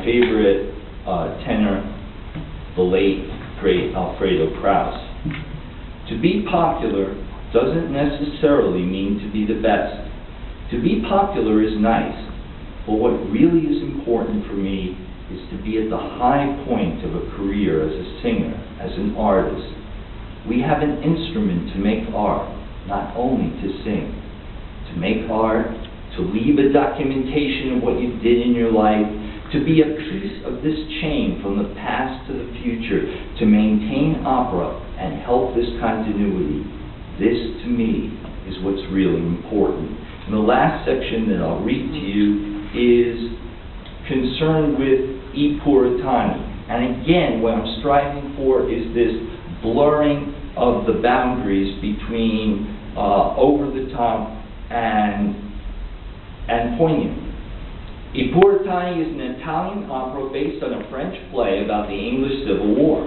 favorite tenor, the late, great Alfredo Kraus. To be popular doesn't necessarily mean to be the best. To be popular is nice, but what really is important for me is to be at the high point of a career as a singer, as an artist. We have an instrument to make art, not only to sing. To make art, to leave a documentation of what you did in your life, to be a piece of this chain from the past to the future, to maintain opera and help this continuity. This, to me, is what's really important. And the last section that I'll read to you is concerned with I Puritani. And again, what I'm striving for is this blurring of the boundaries between over the top and poignant. I Puritani is an Italian opera based on a French play about the English Civil War.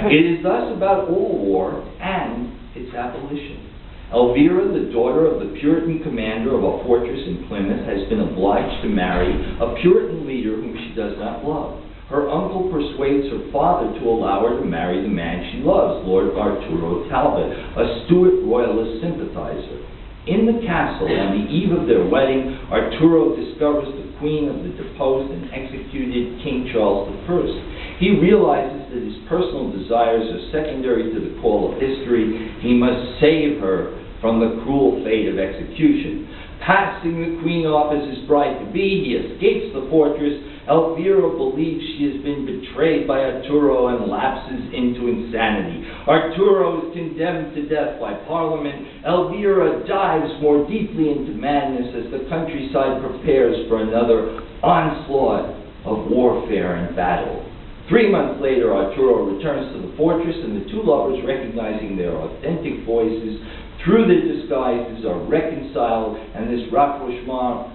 It is thus about all war and its abolition. Elvira, the daughter of the Puritan commander of a fortress in Plymouth, has been obliged to marry a Puritan leader whom she does not love. Her uncle persuades her father to allow her to marry the man she loves, Lord Arturo Talbot, a Stuart royalist sympathizer. In the castle, on the eve of their wedding, Arturo discovers the queen of the deposed and executed King Charles I. He realizes that his personal desires are secondary to the call of history. He must save her from the cruel fate of execution. Passing the queen off as his bride-to-be, he escapes the fortress. Elvira believes she has been betrayed by Arturo and lapses into insanity. Arturo is condemned to death by Parliament. Elvira dives more deeply into madness as the countryside prepares for another onslaught of warfare and battle. 3 months later, Arturo returns to the fortress, and the two lovers, recognizing their authentic voices through their disguises, are reconciled, and this rapprochement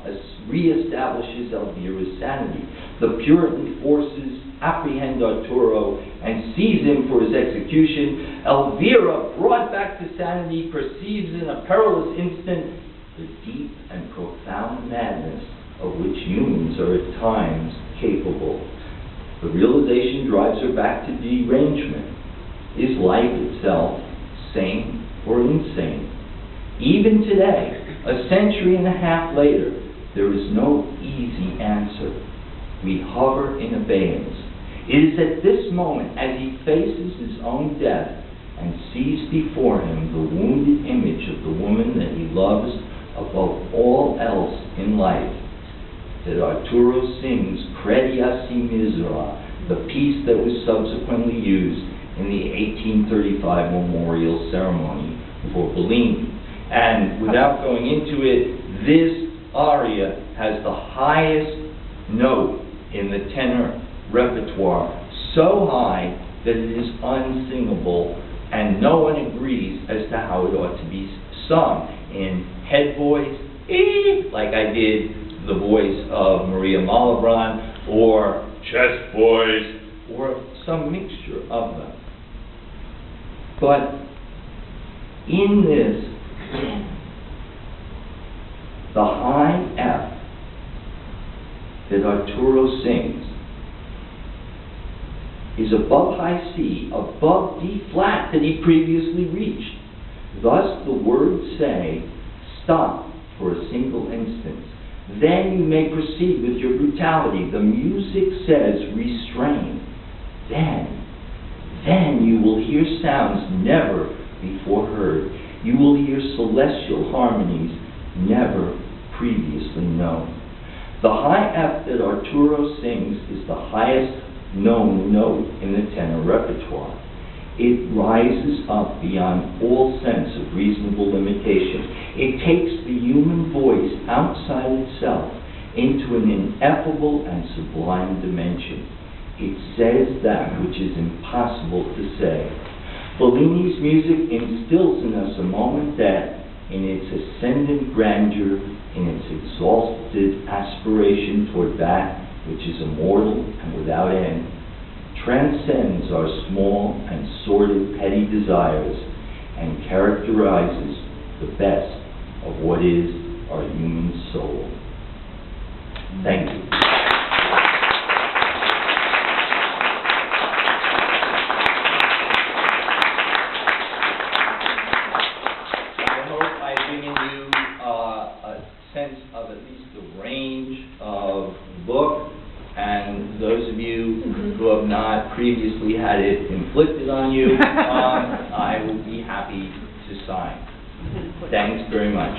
reestablishes Elvira's sanity. The Puritan forces apprehend Arturo and seize him for his execution. Elvira, brought back to sanity, perceives in a perilous instant the deep and profound madness of which humans are at times capable. The realization drives her back to derangement. Is life itself sane or insane? Even today, a century and a half later, there is no easy answer. We hover in abeyance. It is at this moment, as he faces his own death and sees before him the wounded image of the woman that he loves above all else in life, that Arturo sings Credi a si misera, the piece that was subsequently used in the 1835 memorial ceremony for Bellini. And without going into it, this aria has the highest note in the tenor repertoire, so high that it is unsingable, and no one agrees as to how it ought to be sung. In head voice, like I did the voice of Maria Malibran, or chest voice, or some mixture of them. But in this, the high F that Arturo sings is above high C, above D flat that he previously reached. Thus the words say, stop for a single instant. Then you may proceed with your brutality. The music says, restrain. Then you will hear sounds never before heard. You will hear celestial harmonies never previously known. The high F that Arturo sings is the highest known note in the tenor repertoire. It rises up beyond all sense of reasonable limitation. It takes the human voice outside itself into an ineffable and sublime dimension. It says that which is impossible to say. Bellini's music instills in us a moment that, in its ascendant grandeur, in its exalted aspiration toward that which is immortal and without end, transcends our small and sordid petty desires and characterizes the best of what is our human soul. Thank you. at least the range of the book, and those of you who have not previously had it inflicted on you, I will be happy to sign. Thanks very much.